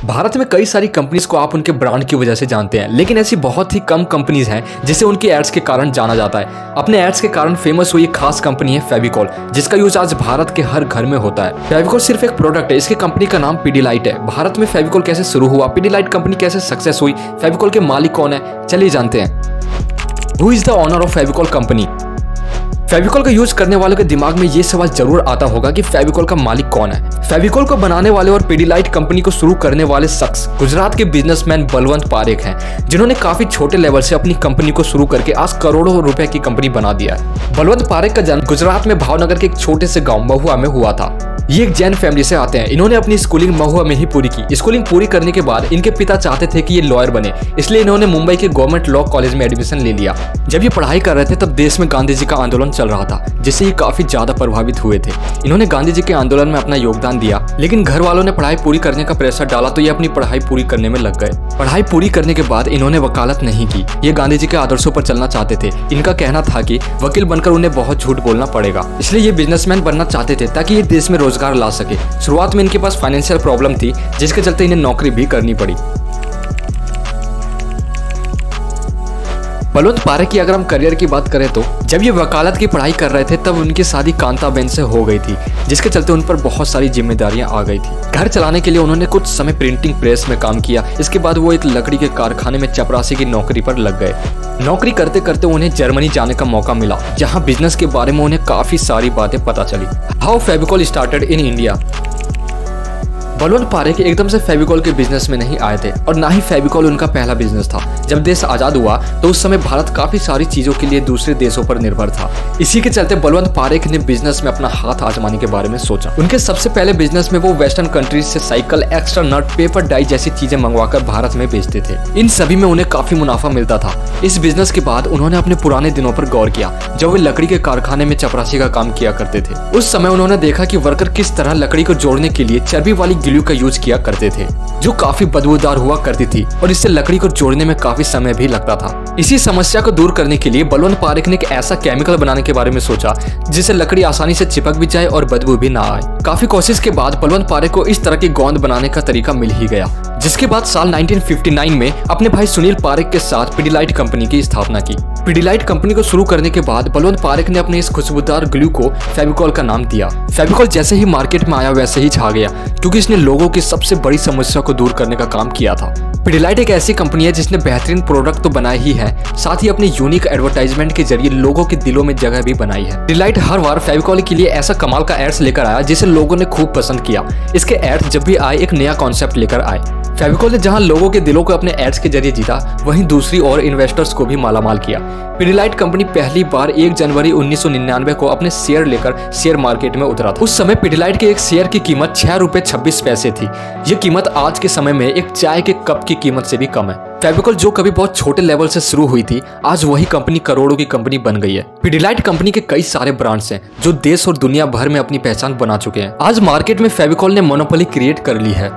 भारत में कई सारी कंपनीज को आप उनके ब्रांड की वजह से जानते हैं, लेकिन ऐसी बहुत ही कम कंपनीज हैं जिसे उनके एड्स के कारण जाना जाता है। अपने एड्स के कारण फेमस हुई एक खास कंपनी है फेविकॉल, जिसका यूज आज भारत के हर घर में होता है। फेविकॉल सिर्फ एक प्रोडक्ट है, इसकी कंपनी का नाम पिडिलाइट है। भारत में फेविकॉल कैसे शुरू हुआ, पिडिलाइट कंपनी कैसे सक्सेस हुई, फेविकॉल के मालिक कौन है, चलिए जानते हैं। Who is the owner of Fevicol company. Fevicol का यूज करने वालों के दिमाग में ये सवाल जरूर आता होगा कि फेविकॉल का मालिक कौन है। फेविकॉल को बनाने वाले और पिडिलाइट कंपनी को शुरू करने वाले शख्स गुजरात के बिजनेसमैन बलवंत पारेख हैं, जिन्होंने काफी छोटे लेवल से अपनी कंपनी को शुरू करके आज करोड़ों रुपए की कंपनी बना दिया है। बलवंत पारेख का जन्म गुजरात में भावनगर के एक छोटे से गाँव महुआ में हुआ था। ये एक जैन फैमिली से आते हैं। इन्होंने अपनी स्कूलिंग महुआ में ही पूरी की। स्कूलिंग पूरी करने के बाद इनके पिता चाहते थे कि ये लॉयर बने, इसलिए इन्होंने मुंबई के गवर्नमेंट लॉ कॉलेज में एडमिशन ले लिया। जब ये पढ़ाई कर रहे थे तब देश में गांधी जी का आंदोलन चल रहा था, जिससे ये काफी ज्यादा प्रभावित हुए थे। इन्होंने गांधी जी के आंदोलन में अपना योगदान दिया, लेकिन घर वालों ने पढ़ाई पूरी करने का प्रेशर डाला तो ये अपनी पढ़ाई पूरी करने में लग गए। पढ़ाई पूरी करने के बाद इन्होंने वकालत नहीं की। ये गांधी जी के आदर्शों पर चलना चाहते थे। इनका कहना था कि वकील बनकर उन्हें बहुत झूठ बोलना पड़ेगा, इसलिए ये बिजनेसमैन बनना चाहते थे ताकि ये देश में रोजगार ला सके। शुरुआत में इनके पास फाइनेंशियल प्रॉब्लम थी, जिसके चलते इन्हें नौकरी भी करनी पड़ी। बलवंत पारेख की अगर हम करियर की बात करें तो जब ये वकालत की पढ़ाई कर रहे थे तब उनकी शादी कांताबेन से हो गई थी, जिसके चलते उन पर बहुत सारी जिम्मेदारियां आ गई थी। घर चलाने के लिए उन्होंने कुछ समय प्रिंटिंग प्रेस में काम किया। इसके बाद वो एक लकड़ी के कारखाने में चपरासी की नौकरी पर लग गए। नौकरी करते करते उन्हें जर्मनी जाने का मौका मिला, जहाँ बिजनेस के बारे में उन्हें काफी सारी बातें पता चली। How Fevicol started in India. Balwant Parekh एकदम से फेविकॉल के बिजनेस में नहीं आए थे और ना ही फेविकॉल उनका पहला बिजनेस था। जब देश आजाद हुआ तो उस समय भारत काफी सारी चीजों के लिए दूसरे देशों पर निर्भर था। इसी के चलते बलवंत पारेख ने बिजनेस में अपना हाथ आजमाने के बारे में सोचा। उनके सबसे पहले बिजनेस में वो वेस्टर्न कंट्रीज से साइकिल, एक्स्ट्रा नट, पेपर, डाई जैसी चीजें मंगवाकर भारत में बेचते थे। इन सभी में उन्हें काफी मुनाफा मिलता था। इस बिजनेस के बाद उन्होंने अपने पुराने दिनों पर गौर किया, जब वे लकड़ी के कारखाने में चपरासी का काम किया करते थे। उस समय उन्होंने देखा कि वर्कर किस तरह लकड़ी को जोड़ने के लिए चर्बी वाली ग्लू का यूज किया करते थे, जो काफी बदबूदार हुआ करती थी और इससे लकड़ी को जोड़ने में काफी समय भी लगता था। इसी समस्या को दूर करने के लिए बलवंत पारेख ने एक ऐसा केमिकल बनाने के बारे में सोचा जिससे लकड़ी आसानी से चिपक भी जाए और बदबू भी ना आए। काफी कोशिश के बाद बलवंत पारेख को इस तरह की गोंद बनाने का तरीका मिल ही गया, जिसके बाद साल 1959 में अपने भाई सुनील पारेख के साथ पिडिलाइट कंपनी की स्थापना की। पिडिलाइट कंपनी को शुरू करने के बाद बलवंत पारेख ने अपने इस खुशबूदार ग्लू को फेविकॉल का नाम दिया। फेविकॉल जैसे ही मार्केट में आया वैसे ही छा गया, क्योंकि इसने लोगों की सबसे बड़ी समस्या को दूर करने का काम किया था। पिडिलाइट एक ऐसी कंपनी है जिसने बेहतरीन प्रोडक्ट तो बनाए ही है, साथ ही अपनी यूनिक एडवर्टाइजमेंट के जरिए लोगों के दिलों में जगह भी बनाई है। पिडिलाइट हर बार फेविकॉल के लिए ऐसा कमाल का एड्स लेकर आया जिसे लोगों ने खूब पसंद किया। इसके एड्स जब भी आए एक नया कॉन्सेप्ट लेकर आए। फेविकॉल ने जहां लोगों के दिलों को अपने एड्स के जरिए जीता, वहीं दूसरी ओर इन्वेस्टर्स को भी मालामाल किया। पिडिलाइट कंपनी पहली बार 1 जनवरी 1999 को अपने शेयर लेकर शेयर मार्केट में उतरा था। उस समय पिडिलाइट के एक शेयर की कीमत 6 रुपए 26 पैसे थी। ये कीमत आज के समय में एक चाय के कप की कीमत से भी कम है। फेविकॉल जो कभी बहुत छोटे लेवल से शुरू हुई थी, आज वही कंपनी करोड़ों की कंपनी बन गई है। पिडिलाइट कंपनी के कई सारे ब्रांड्स हैं जो देश और दुनिया भर में अपनी पहचान बना चुके हैं। आज मार्केट में फेविकॉल ने मोनोपोली क्रिएट कर ली है।